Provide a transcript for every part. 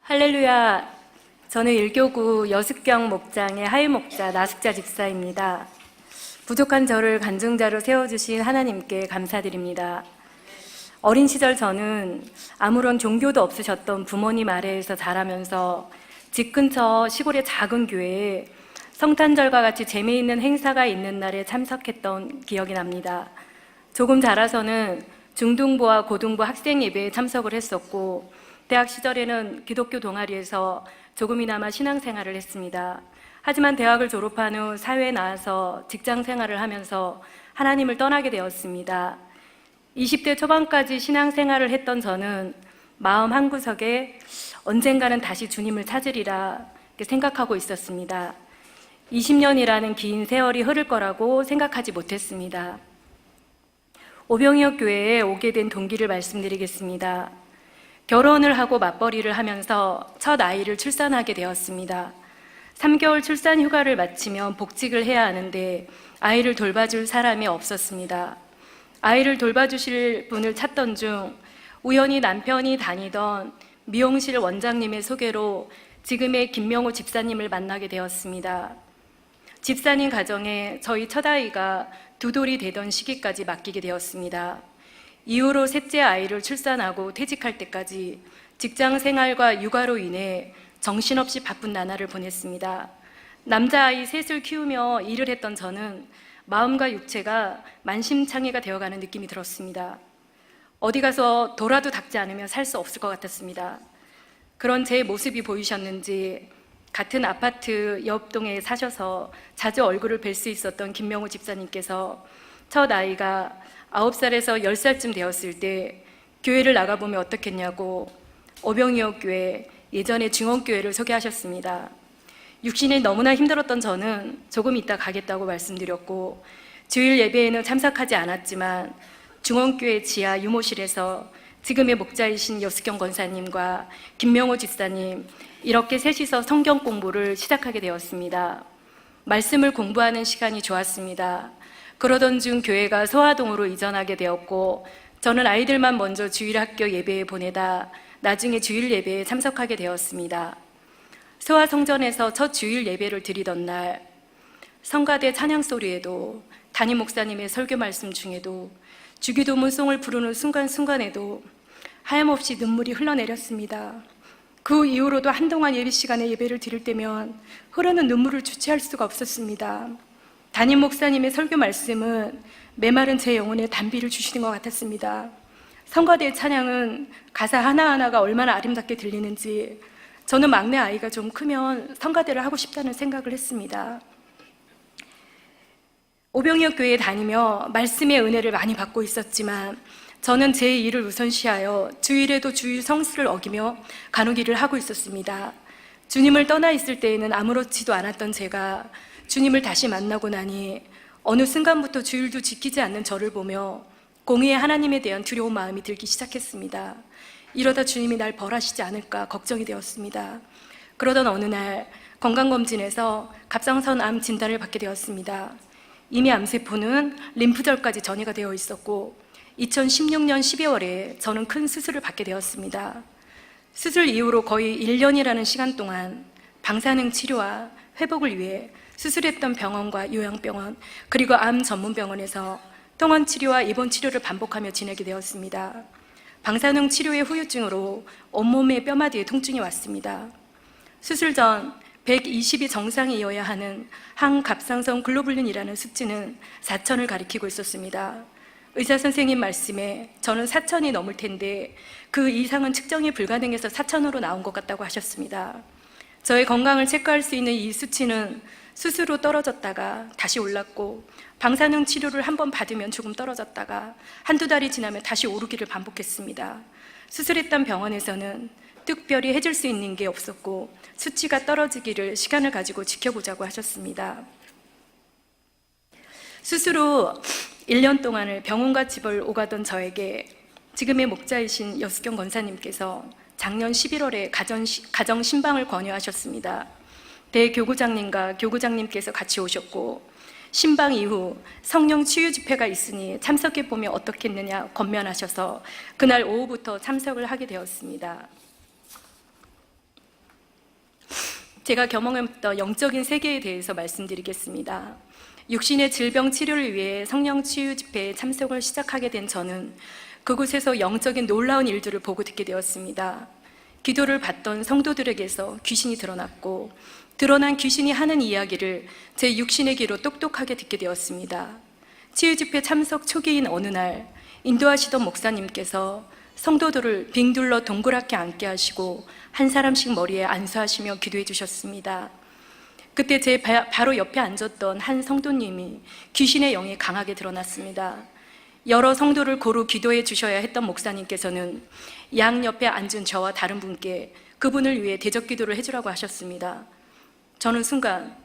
할렐루야. 저는 일교구 여숙경 목장의 하일목자 나숙자 집사입니다. 부족한 저를 간증자로 세워주신 하나님께 감사드립니다. 어린 시절 저는 아무런 종교도 없으셨던 부모님 아래에서 자라면서 집 근처 시골의 작은 교회에 성탄절과 같이 재미있는 행사가 있는 날에 참석했던 기억이 납니다. 조금 자라서는 중등부와 고등부 학생 예배에 참석을 했었고, 대학 시절에는 기독교 동아리에서 조금이나마 신앙생활을 했습니다. 하지만 대학을 졸업한 후 사회에 나와서 직장 생활을 하면서 하나님을 떠나게 되었습니다. 20대 초반까지 신앙생활을 했던 저는 마음 한구석에 언젠가는 다시 주님을 찾으리라 생각하고 있었습니다. 20년이라는 긴 세월이 흐를 거라고 생각하지 못했습니다. 오병이어 교회에 오게 된 동기를 말씀드리겠습니다. 결혼을 하고 맞벌이를 하면서 첫 아이를 출산하게 되었습니다. 3개월 출산 휴가를 마치면 복직을 해야 하는데 아이를 돌봐줄 사람이 없었습니다. 아이를 돌봐주실 분을 찾던 중 우연히 남편이 다니던 미용실 원장님의 소개로 지금의 김명호 집사님을 만나게 되었습니다. 집사님 가정에 저희 첫아이가 2돌이 되던 시기까지 맡기게 되었습니다. 이후로 셋째 아이를 출산하고 퇴직할 때까지 직장 생활과 육아로 인해 정신없이 바쁜 나날을 보냈습니다. 남자아이 셋을 키우며 일을 했던 저는 마음과 육체가 만심창이가 되어가는 느낌이 들었습니다. 어디 가서 돌아도 닦지 않으면 살 수 없을 것 같았습니다. 그런 제 모습이 보이셨는지 같은 아파트 옆 동에 사셔서 자주 얼굴을 뵐 수 있었던 김명호 집사님께서 첫 아이가 9살에서 10살쯤 되었을 때 교회를 나가보면 어떻겠냐고 오병이어 교회, 예전에 증원교회를 소개하셨습니다. 육신이 너무나 힘들었던 저는 조금 이따 가겠다고 말씀드렸고, 주일 예배에는 참석하지 않았지만 증원교회 지하 유모실에서 지금의 목자이신 여숙경 권사님과 김명호 집사님, 이렇게 셋이서 성경 공부를 시작하게 되었습니다. 말씀을 공부하는 시간이 좋았습니다. 그러던 중 교회가 소화동으로 이전하게 되었고, 저는 아이들만 먼저 주일학교 예배에 보내다 나중에 주일 예배에 참석하게 되었습니다. 소화성전에서 첫 주일 예배를 드리던 날, 성가대 찬양 소리에도 담임 목사님의 설교 말씀 중에도 주기도문 송을 부르는 순간순간에도 하염없이 눈물이 흘러내렸습니다. 그 이후로도 한동안 예배 시간에 예배를 드릴 때면 흐르는 눈물을 주체할 수가 없었습니다. 담임 목사님의 설교 말씀은 메마른 제 영혼에 단비를 주시는 것 같았습니다. 성가대의 찬양은 가사 하나하나가 얼마나 아름답게 들리는지 저는 막내 아이가 좀 크면 성가대를 하고 싶다는 생각을 했습니다. 오병이어 교회에 다니며 말씀의 은혜를 많이 받고 있었지만 저는 제 일을 우선시하여 주일에도 주일 성수를 어기며 간호기를 하고 있었습니다. 주님을 떠나 있을 때에는 아무렇지도 않았던 제가 주님을 다시 만나고 나니 어느 순간부터 주일도 지키지 않는 저를 보며 공의의 하나님에 대한 두려운 마음이 들기 시작했습니다. 이러다 주님이 날 벌하시지 않을까 걱정이 되었습니다. 그러던 어느 날 건강검진에서 갑상선 암 진단을 받게 되었습니다. 이미 암세포는 림프절까지 전이가 되어 있었고 2016년 12월에 저는 큰 수술을 받게 되었습니다. 수술 이후로 거의 1년이라는 시간 동안 방사능 치료와 회복을 위해 수술했던 병원과 요양병원 그리고 암 전문병원에서 통원 치료와 입원 치료를 반복하며 지내게 되었습니다. 방사능 치료의 후유증으로 온몸의 뼈마디에 통증이 왔습니다. 수술 전 120이 정상이어야 하는 항갑상선 글로불린이라는 수치는 4,000을 가리키고 있었습니다. 의사 선생님 말씀에 저는 4,000이 넘을 텐데 그 이상은 측정이 불가능해서 4,000으로 나온 것 같다고 하셨습니다. 저의 건강을 체크할 수 있는 이 수치는 수술 후 떨어졌다가 다시 올랐고 방사능 치료를 한번 받으면 조금 떨어졌다가 한두 달이 지나면 다시 오르기를 반복했습니다. 수술했던 병원에서는 특별히 해줄 수 있는 게 없었고 수치가 떨어지기를 시간을 가지고 지켜보자고 하셨습니다. 수술 후 1년 동안을 병원과 집을 오가던 저에게 지금의 목자이신 여숙경 권사님께서 작년 11월에 가정 신방을 권유하셨습니다. 대교구장님과 교구장님께서 같이 오셨고 신방 이후 성령 치유 집회가 있으니 참석해 보면 어떻겠느냐 권면하셔서 그날 오후부터 참석을 하게 되었습니다. 제가 경험했던 영적인 세계에 대해서 말씀드리겠습니다. 육신의 질병 치료를 위해 성령 치유 집회에 참석을 시작하게 된 저는 그곳에서 영적인 놀라운 일들을 보고 듣게 되었습니다. 기도를 받던 성도들에게서 귀신이 드러났고, 드러난 귀신이 하는 이야기를 제 육신의 귀로 똑똑하게 듣게 되었습니다. 치유 집회 참석 초기인 어느 날 인도하시던 목사님께서 성도들을 빙 둘러 동그랗게 앉게 하시고 한 사람씩 머리에 안수하시며 기도해 주셨습니다. 그때 제 바로 옆에 앉았던 한 성도님이 귀신의 영이 강하게 드러났습니다. 여러 성도를 고루 기도해 주셔야 했던 목사님께서는 양 옆에 앉은 저와 다른 분께 그분을 위해 대적 기도를 해주라고 하셨습니다. 저는 순간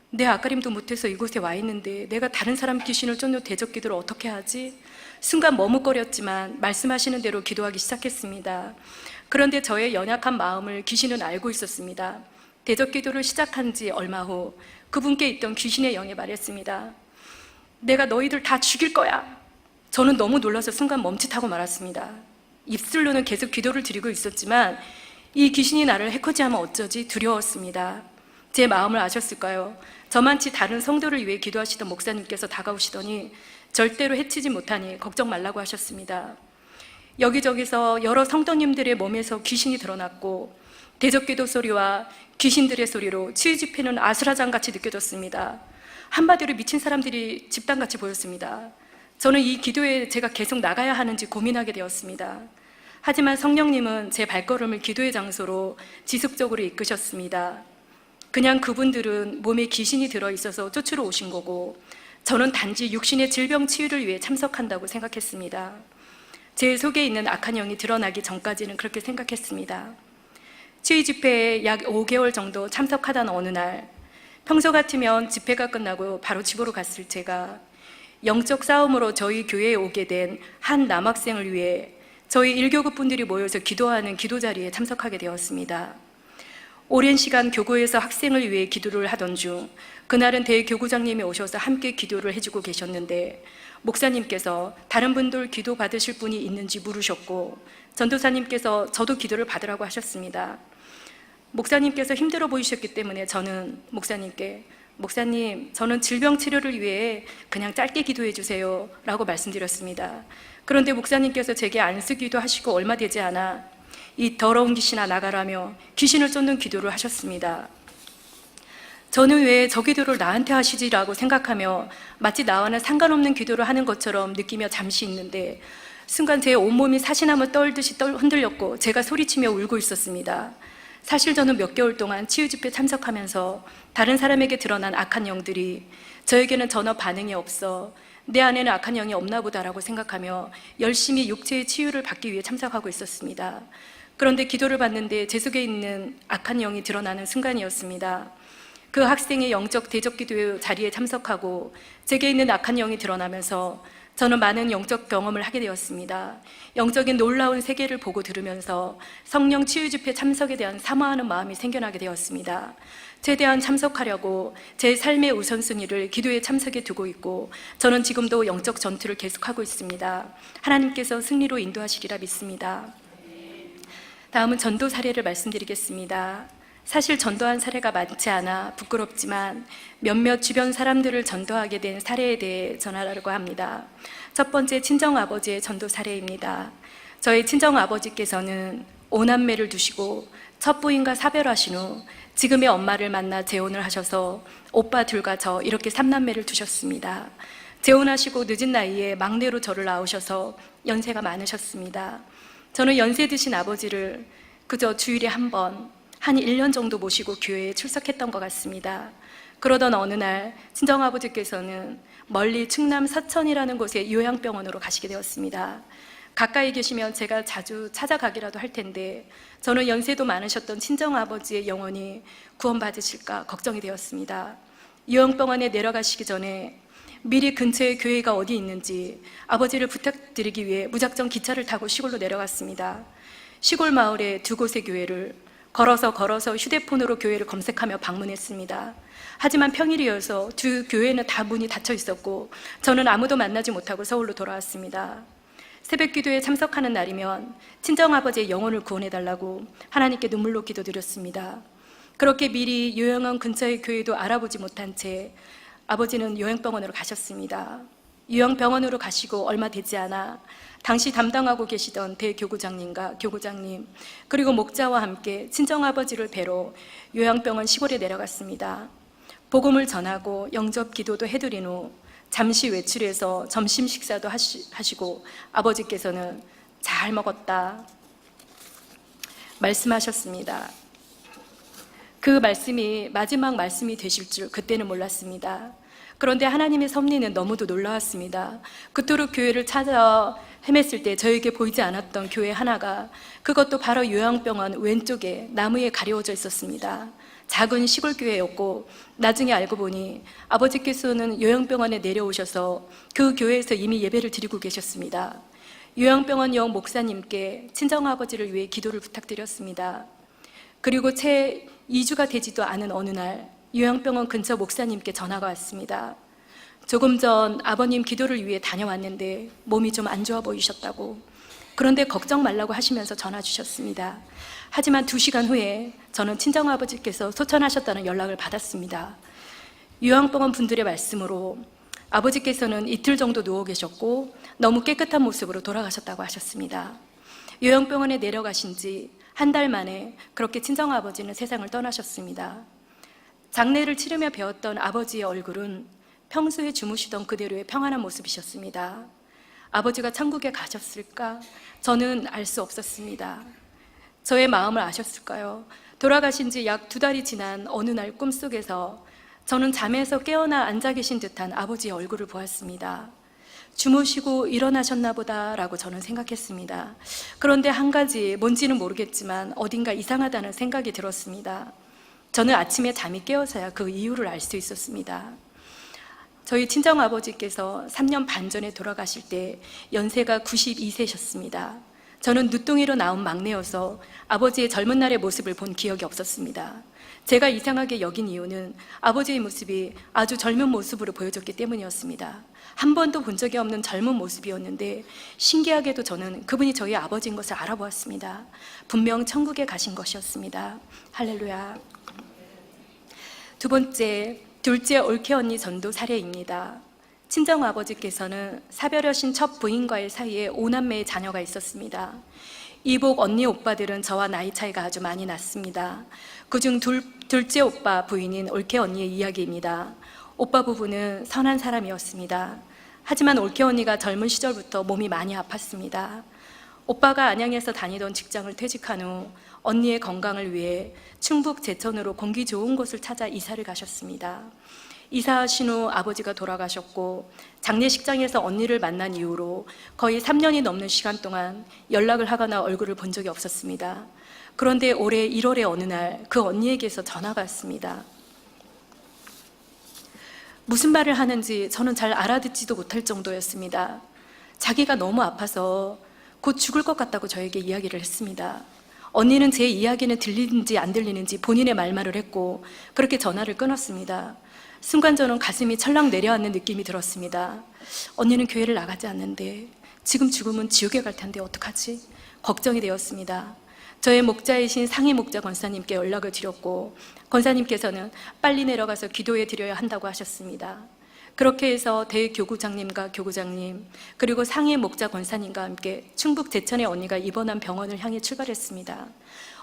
내 앞가림도 못해서 이곳에 와 있는데 내가 다른 사람 귀신을 쫓는 대적 기도를 어떻게 하지? 순간 머뭇거렸지만 말씀하시는 대로 기도하기 시작했습니다. 그런데 저의 연약한 마음을 귀신은 알고 있었습니다. 대적 기도를 시작한 지 얼마 후 그분께 있던 귀신의 영이 말했습니다. 내가 너희들 다 죽일 거야. 저는 너무 놀라서 순간 멈칫하고 말았습니다. 입술로는 계속 기도를 드리고 있었지만 이 귀신이 나를 해코지하면 어쩌지 두려웠습니다. 제 마음을 아셨을까요? 저만치 다른 성도를 위해 기도하시던 목사님께서 다가오시더니 절대로 해치지 못하니 걱정 말라고 하셨습니다. 여기저기서 여러 성도님들의 몸에서 귀신이 드러났고 대적기도 소리와 귀신들의 소리로 치유 집회는 아수라장같이 느껴졌습니다. 한마디로 미친 사람들이 집단같이 보였습니다. 저는 이 기도에 제가 계속 나가야 하는지 고민하게 되었습니다. 하지만 성령님은 제 발걸음을 기도의 장소로 지속적으로 이끄셨습니다. 그냥 그분들은 몸에 귀신이 들어있어서 쫓으러 오신 거고 저는 단지 육신의 질병 치유를 위해 참석한다고 생각했습니다. 제 속에 있는 악한 영이 드러나기 전까지는 그렇게 생각했습니다. 치유 집회에 약 5개월 정도 참석하던 어느 날 평소 같으면 집회가 끝나고 바로 집으로 갔을 제가 영적 싸움으로 저희 교회에 오게 된 한 남학생을 위해 저희 1교구 분들이 모여서 기도하는 기도 자리에 참석하게 되었습니다. 오랜 시간 교구에서 학생을 위해 기도를 하던 중 그날은 대교구장님이 오셔서 함께 기도를 해주고 계셨는데 목사님께서 다른 분들 기도 받으실 분이 있는지 물으셨고 전도사님께서 저도 기도를 받으라고 하셨습니다. 목사님께서 힘들어 보이셨기 때문에 저는 목사님께 목사님, 저는 질병 치료를 위해 그냥 짧게 기도해 주세요 라고 말씀드렸습니다. 그런데 목사님께서 제게 안수기도 하시고 얼마 되지 않아 이 더러운 귀신아 나가라며 귀신을 쫓는 기도를 하셨습니다. 저는 왜 저 기도를 나한테 하시지라고 생각하며 마치 나와는 상관없는 기도를 하는 것처럼 느끼며 잠시 있는데 순간 제 온몸이 사시나무 떨듯이 흔들렸고 제가 소리치며 울고 있었습니다. 사실 저는 몇 개월 동안 치유 집회 참석하면서 다른 사람에게 드러난 악한 영들이 저에게는 전혀 반응이 없어 내 안에는 악한 영이 없나 보다라고 생각하며 열심히 육체의 치유를 받기 위해 참석하고 있었습니다. 그런데 기도를 받는데 제 속에 있는 악한 영이 드러나는 순간이었습니다. 그 학생의 영적 대적 기도 자리에 참석하고 제게 있는 악한 영이 드러나면서 저는 많은 영적 경험을 하게 되었습니다. 영적인 놀라운 세계를 보고 들으면서 성령 치유 집회 참석에 대한 사모하는 마음이 생겨나게 되었습니다. 최대한 참석하려고 제 삶의 우선순위를 기도에 참석에 두고 있고 저는 지금도 영적 전투를 계속하고 있습니다. 하나님께서 승리로 인도하시리라 믿습니다. 다음은 전도 사례를 말씀드리겠습니다. 사실 전도한 사례가 많지 않아 부끄럽지만 몇몇 주변 사람들을 전도하게 된 사례에 대해 전하려고 합니다. 첫 번째 친정아버지의 전도 사례입니다. 저희 친정아버지께서는 5남매를 두시고 첫 부인과 사별하신 후 지금의 엄마를 만나 재혼을 하셔서 오빠 둘과 저 이렇게 3남매를 두셨습니다. 재혼하시고 늦은 나이에 막내로 저를 낳으셔서 연세가 많으셨습니다. 저는 연세 드신 아버지를 그저 주일에 한 번, 한 1년 정도 모시고 교회에 출석했던 것 같습니다. 그러던 어느 날 친정아버지께서는 멀리 충남 서천이라는 곳에 요양병원으로 가시게 되었습니다. 가까이 계시면 제가 자주 찾아가기라도 할 텐데 저는 연세도 많으셨던 친정아버지의 영혼이 구원받으실까 걱정이 되었습니다. 요양병원에 내려가시기 전에 미리 근처에 교회가 어디 있는지 아버지를 부탁드리기 위해 무작정 기차를 타고 시골로 내려갔습니다. 시골 마을에 두 곳의 교회를 걸어서 휴대폰으로 교회를 검색하며 방문했습니다. 하지만 평일이어서 두 교회는 다 문이 닫혀 있었고 저는 아무도 만나지 못하고 서울로 돌아왔습니다. 새벽 기도에 참석하는 날이면 친정아버지의 영혼을 구원해달라고 하나님께 눈물로 기도드렸습니다. 그렇게 미리 요양원 근처의 교회도 알아보지 못한 채 아버지는 요양병원으로 가셨습니다. 요양병원으로 가시고 얼마 되지 않아 당시 담당하고 계시던 대교구장님과 교구장님 그리고 목자와 함께 친정아버지를 뵈러 요양병원 시골에 내려갔습니다. 복음을 전하고 영접 기도도 해드린 후 잠시 외출해서 점심 식사도 하시고 아버지께서는 잘 먹었다 말씀하셨습니다. 그 말씀이 마지막 말씀이 되실 줄 그때는 몰랐습니다. 그런데 하나님의 섭리는 너무도 놀라웠습니다. 그토록 교회를 찾아 헤맸을 때 저에게 보이지 않았던 교회 하나가 그것도 바로 요양병원 왼쪽에 나무에 가려워져 있었습니다. 작은 시골 교회였고 나중에 알고 보니 아버지께서는 요양병원에 내려오셔서 그 교회에서 이미 예배를 드리고 계셨습니다. 요양병원역 목사님께 친정아버지를 위해 기도를 부탁드렸습니다. 그리고 채 2주가 되지도 않은 어느 날 요양병원 근처 목사님께 전화가 왔습니다. 조금 전 아버님 기도를 위해 다녀왔는데 몸이 좀 안 좋아 보이셨다고, 그런데 걱정 말라고 하시면서 전화 주셨습니다. 하지만 2시간 후에 저는 친정아버지께서 소천하셨다는 연락을 받았습니다. 요양병원 분들의 말씀으로 아버지께서는 이틀 정도 누워 계셨고 너무 깨끗한 모습으로 돌아가셨다고 하셨습니다. 요양병원에 내려가신 지 한 달 만에 그렇게 친정아버지는 세상을 떠나셨습니다. 장례를 치르며 배웠던 아버지의 얼굴은 평소에 주무시던 그대로의 평안한 모습이셨습니다. 아버지가 천국에 가셨을까? 저는 알 수 없었습니다. 저의 마음을 아셨을까요? 돌아가신 지 약 2달이 지난 어느 날 꿈속에서 저는 잠에서 깨어나 앉아 계신 듯한 아버지의 얼굴을 보았습니다. 주무시고 일어나셨나 보다라고 저는 생각했습니다. 그런데 한 가지, 뭔지는 모르겠지만 어딘가 이상하다는 생각이 들었습니다. 저는 아침에 잠이 깨어서야 그 이유를 알 수 있었습니다. 저희 친정아버지께서 3년 반 전에 돌아가실 때 연세가 92세셨습니다. 저는 늦둥이로 나온 막내여서 아버지의 젊은 날의 모습을 본 기억이 없었습니다. 제가 이상하게 여긴 이유는 아버지의 모습이 아주 젊은 모습으로 보여졌기 때문이었습니다. 한 번도 본 적이 없는 젊은 모습이었는데 신기하게도 저는 그분이 저희 아버지인 것을 알아보았습니다. 분명 천국에 가신 것이었습니다. 할렐루야. 두 번째, 둘째 올케 언니 전도 사례입니다. 친정아버지께서는 사별하신 첫 부인과의 사이에 5남매의 자녀가 있었습니다. 이복 언니 오빠들은 저와 나이 차이가 아주 많이 났습니다. 그중 둘째 오빠 부인인 올케 언니의 이야기입니다. 오빠 부부는 선한 사람이었습니다. 하지만 올케 언니가 젊은 시절부터 몸이 많이 아팠습니다. 오빠가 안양에서 다니던 직장을 퇴직한 후 언니의 건강을 위해 충북 제천으로 공기 좋은 곳을 찾아 이사를 가셨습니다. 이사하신 후 아버지가 돌아가셨고 장례식장에서 언니를 만난 이후로 거의 3년이 넘는 시간 동안 연락을 하거나 얼굴을 본 적이 없었습니다. 그런데 올해 1월의 어느 날 그 언니에게서 전화가 왔습니다. 무슨 말을 하는지 저는 잘 알아듣지도 못할 정도였습니다. 자기가 너무 아파서 곧 죽을 것 같다고 저에게 이야기를 했습니다. 언니는 제 이야기는 들리는지 안 들리는지 본인의 말만을 했고 그렇게 전화를 끊었습니다. 순간 저는 가슴이 철렁 내려앉는 느낌이 들었습니다. 언니는 교회를 나가지 않는데 지금 죽으면 지옥에 갈 텐데 어떡하지? 걱정이 되었습니다. 저의 목자이신 상희 목자 권사님께 연락을 드렸고 권사님께서는 빨리 내려가서 기도해 드려야 한다고 하셨습니다. 그렇게 해서 대교구장님과 교구장님 그리고 상희 목자 권사님과 함께 충북 제천의 언니가 입원한 병원을 향해 출발했습니다.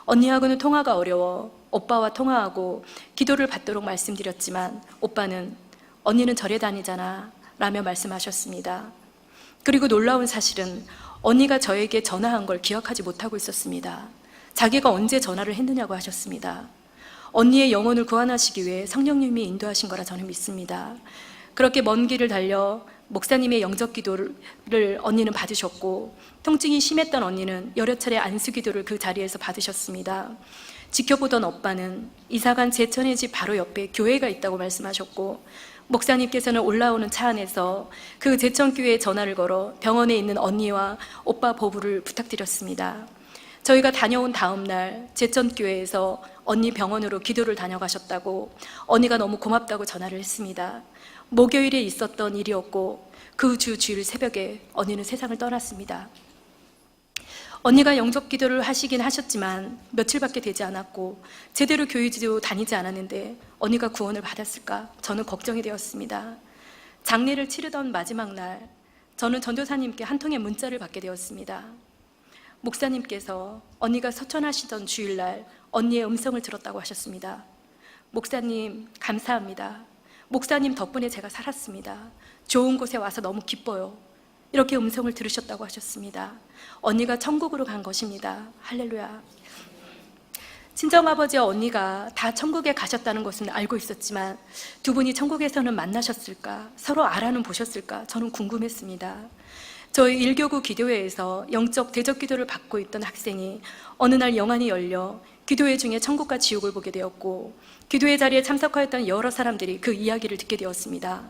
언니하고는 통화가 어려워 오빠와 통화하고 기도를 받도록 말씀드렸지만 오빠는 언니는 절에 다니잖아 라며 말씀하셨습니다. 그리고 놀라운 사실은 언니가 저에게 전화한 걸 기억하지 못하고 있었습니다. 자기가 언제 전화를 했느냐고 하셨습니다. 언니의 영혼을 구원하시기 위해 성령님이 인도하신 거라 저는 믿습니다. 그렇게 먼 길을 달려 목사님의 영접 기도를 언니는 받으셨고 통증이 심했던 언니는 여러 차례 안수 기도를 그 자리에서 받으셨습니다. 지켜보던 오빠는 이사간 제천의 집 바로 옆에 교회가 있다고 말씀하셨고 목사님께서는 올라오는 차 안에서 그 제천교회에 전화를 걸어 병원에 있는 언니와 오빠 보부를 부탁드렸습니다. 저희가 다녀온 다음 날 제천교회에서 언니 병원으로 기도를 다녀가셨다고 언니가 너무 고맙다고 전화를 했습니다. 목요일에 있었던 일이었고 그 주 주일 새벽에 언니는 세상을 떠났습니다. 언니가 영접 기도를 하시긴 하셨지만 며칠밖에 되지 않았고 제대로 교회도 다니지 않았는데 언니가 구원을 받았을까? 저는 걱정이 되었습니다. 장례를 치르던 마지막 날 저는 전도사님께 한 통의 문자를 받게 되었습니다. 목사님께서 언니가 서천하시던 주일날 언니의 음성을 들었다고 하셨습니다. 목사님 감사합니다. 목사님 덕분에 제가 살았습니다. 좋은 곳에 와서 너무 기뻐요. 이렇게 음성을 들으셨다고 하셨습니다. 언니가 천국으로 간 것입니다. 할렐루야. 친정아버지와 언니가 다 천국에 가셨다는 것은 알고 있었지만 두 분이 천국에서는 만나셨을까? 서로 알아는 보셨을까? 저는 궁금했습니다. 저희 일교구 기도회에서 영적 대적 기도를 받고 있던 학생이 어느 날 영안이 열려 기도회 중에 천국과 지옥을 보게 되었고 기도회 자리에 참석하였던 여러 사람들이 그 이야기를 듣게 되었습니다.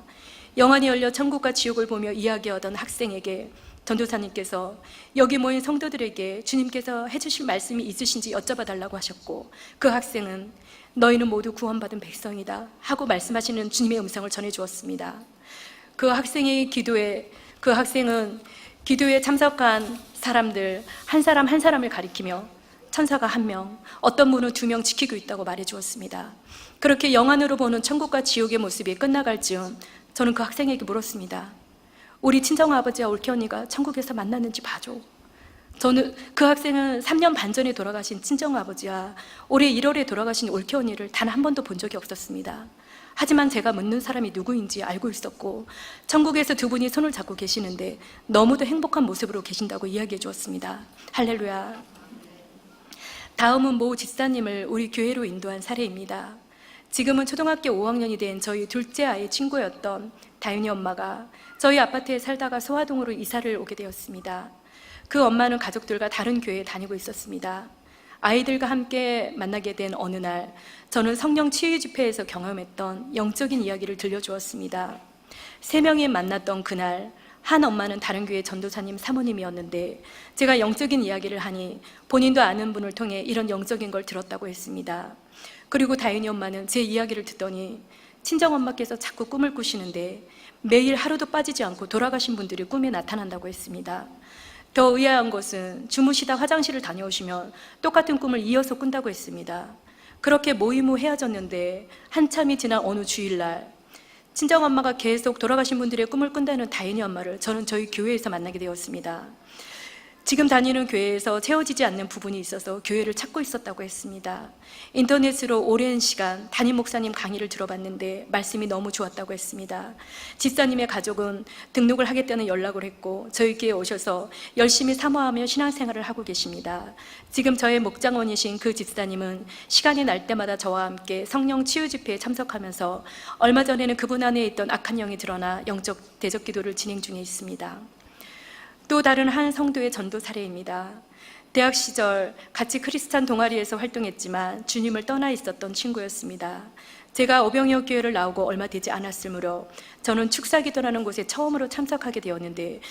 영안이 열려 천국과 지옥을 보며 이야기하던 학생에게 전도사님께서 여기 모인 성도들에게 주님께서 해주실 말씀이 있으신지 여쭤봐 달라고 하셨고 그 학생은 너희는 모두 구원받은 백성이다 하고 말씀하시는 주님의 음성을 전해주었습니다. 그 학생은 기도에 참석한 사람들 한 사람 한 사람을 가리키며 천사가 1명, 어떤 분은 2명 지키고 있다고 말해주었습니다. 그렇게 영안으로 보는 천국과 지옥의 모습이 끝나갈 즈음 저는 그 학생에게 물었습니다. 우리 친정아버지와 올케 언니가 천국에서 만났는지 봐줘. 저는 그 학생은 3년 반 전에 돌아가신 친정아버지와 올해 1월에 돌아가신 올케 언니를 단 한 번도 본 적이 없었습니다. 하지만 제가 묻는 사람이 누구인지 알고 있었고 천국에서 두 분이 손을 잡고 계시는데 너무도 행복한 모습으로 계신다고 이야기해 주었습니다. 할렐루야. 다음은 모 집사님을 우리 교회로 인도한 사례입니다. 지금은 초등학교 5학년이 된 저희 둘째 아이 친구였던 다윤이 엄마가 저희 아파트에 살다가 소화동으로 이사를 오게 되었습니다. 그 엄마는 가족들과 다른 교회에 다니고 있었습니다. 아이들과 함께 만나게 된 어느 날 저는 성령 치유 집회에서 경험했던 영적인 이야기를 들려주었습니다. 3명이 만났던 그날 한 엄마는 다른 교회 전도사님 사모님이었는데 제가 영적인 이야기를 하니 본인도 아는 분을 통해 이런 영적인 걸 들었다고 했습니다. 그리고 다윤이 엄마는 제 이야기를 듣더니 친정엄마께서 자꾸 꿈을 꾸시는데 매일 하루도 빠지지 않고 돌아가신 분들이 꿈에 나타난다고 했습니다. 더 의아한 것은 주무시다 화장실을 다녀오시면 똑같은 꿈을 이어서 꾼다고 했습니다. 그렇게 모임 후 헤어졌는데 한참이 지난 어느 주일날 친정엄마가 계속 돌아가신 분들의 꿈을 꾼다는 다인이 엄마를 저는 저희 교회에서 만나게 되었습니다. 지금 다니는 교회에서 채워지지 않는 부분이 있어서 교회를 찾고 있었다고 했습니다. 인터넷으로 오랜 시간 담임 목사님 강의를 들어봤는데 말씀이 너무 좋았다고 했습니다. 집사님의 가족은 등록을 하겠다는 연락을 했고 저희 교회에 오셔서 열심히 사모하며 신앙생활을 하고 계십니다. 지금 저의 목장원이신 그 집사님은 시간이 날 때마다 저와 함께 성령 치유 집회에 참석하면서 얼마 전에는 그분 안에 있던 악한 영이 드러나 영적 대적 기도를 진행 중에 있습니다. 또 다른 한 성도의 전도 사례입니다. 대학 시절 같이 크리스찬 동아리에서 활동했지만 주님을 떠나 있었던 친구였습니다. 제가 오병이어 교회를 나오고 얼마 되지 않았을 무렵 저는 축사기도라는 곳에 처음으로 참석하게 되었는데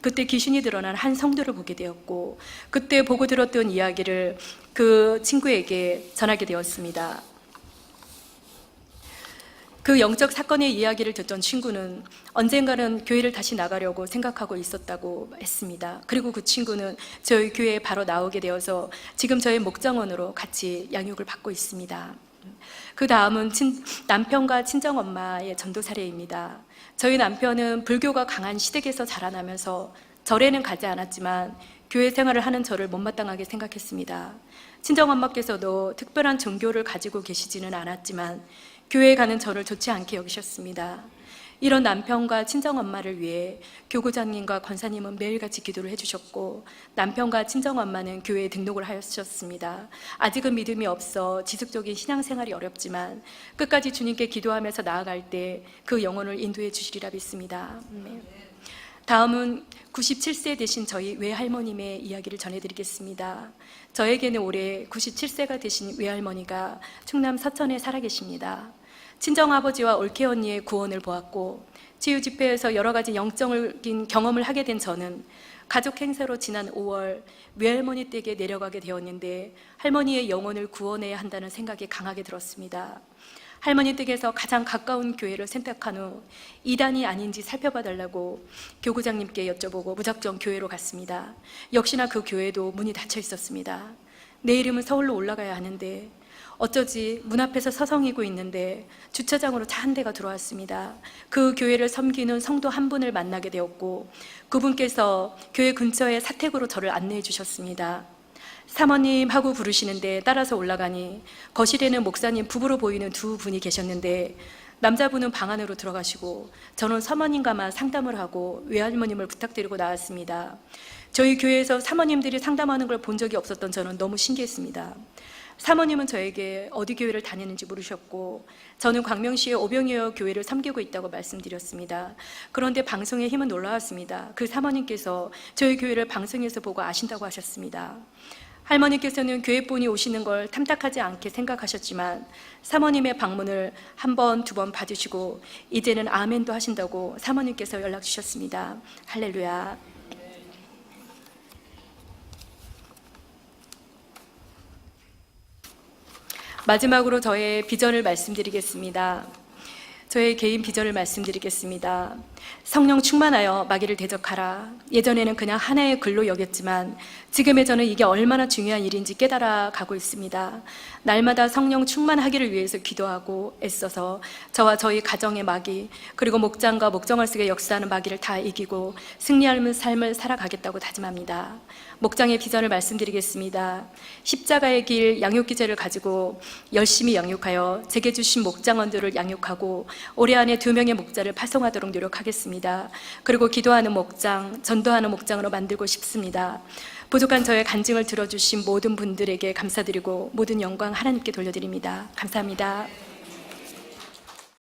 그때 귀신이 드러난 한 성도를 보게 되었고 그때 보고 들었던 이야기를 그 친구에게 전하게 되었습니다. 그 영적 사건의 이야기를 듣던 친구는 언젠가는 교회를 다시 나가려고 생각하고 있었다고 했습니다. 그리고 그 친구는 저희 교회에 바로 나오게 되어서 지금 저희 목장원으로 같이 양육을 받고 있습니다. 그 다음은 남편과 친정엄마의 전도 사례입니다. 저희 남편은 불교가 강한 시댁에서 자라나면서 절에는 가지 않았지만 교회 생활을 하는 저를 못마땅하게 생각했습니다. 친정엄마께서도 특별한 종교를 가지고 계시지는 않았지만 교회에 가는 저를 좋지 않게 여기셨습니다. 이런 남편과 친정엄마를 위해 교구장님과 권사님은 매일같이 기도를 해주셨고 남편과 친정엄마는 교회에 등록을 하셨습니다. 아직은 믿음이 없어 지속적인 신앙생활이 어렵지만 끝까지 주님께 기도하면서 나아갈 때 그 영혼을 인도해 주시리라 믿습니다. 다음은 97세 되신 저희 외할머님의 이야기를 전해드리겠습니다. 저에게는 올해 97세가 되신 외할머니가 충남 서천에 살아계십니다. 친정아버지와 올케 언니의 구원을 보았고 치유집회에서 여러 가지 영적인 경험을 하게 된 저는 가족 행사로 지난 5월 외할머니 댁에 내려가게 되었는데 할머니의 영혼을 구원해야 한다는 생각이 강하게 들었습니다. 할머니 댁에서 가장 가까운 교회를 선택한 후 이단이 아닌지 살펴봐 달라고 교구장님께 여쭤보고 무작정 교회로 갔습니다. 역시나 그 교회도 문이 닫혀 있었습니다. 내일이면 서울로 올라가야 하는데 어쩌지 문 앞에서 서성이고 있는데 주차장으로 차 한 대가 들어왔습니다. 그 교회를 섬기는 성도 한 분을 만나게 되었고 그분께서 교회 근처에 사택으로 저를 안내해 주셨습니다. 사모님 하고 부르시는데 따라서 올라가니 거실에는 목사님 부부로 보이는 두 분이 계셨는데 남자분은 방 안으로 들어가시고 저는 사모님과만 상담을 하고 외할머님을 부탁드리고 나왔습니다. 저희 교회에서 사모님들이 상담하는 걸 본 적이 없었던 저는 너무 신기했습니다. 사모님은 저에게 어디 교회를 다니는지 물으셨고 저는 광명시의 오병이어 교회를 섬기고 있다고 말씀드렸습니다. 그런데 방송의 힘은 놀라웠습니다. 그 사모님께서 저희 교회를 방송에서 보고 아신다고 하셨습니다. 할머니께서는 교회분이 오시는 걸 탐탁하지 않게 생각하셨지만 사모님의 방문을 한 번, 두 번 받으시고 이제는 아멘도 하신다고 사모님께서 연락 주셨습니다. 할렐루야. 마지막으로 저의 비전을 말씀드리겠습니다. 저의 개인 비전을 말씀드리겠습니다. 성령 충만하여 마귀를 대적하라. 예전에는 그냥 하나의 글로 여겼지만 지금의 저는 이게 얼마나 중요한 일인지 깨달아 가고 있습니다. 날마다 성령 충만하기를 위해서 기도하고 애써서 저와 저희 가정의 마귀 그리고 목장과 목장을 쓰게 역사하는 마귀를 다 이기고 승리하는 삶을 살아가겠다고 다짐합니다. 목장의 비전을 말씀드리겠습니다. 십자가의 길 양육기제를 가지고 열심히 양육하여 제게 주신 목장원들을 양육하고 올해 안에 2명의 목자를 파송하도록 노력하겠습니다. 그리고 기도하는 목장, 전도하는 목장으로 만들고 싶습니다. 부족한 저의 간증을 들어주신 모든 분들에게 감사드리고 모든 영광 하나님께 돌려드립니다. 감사합니다.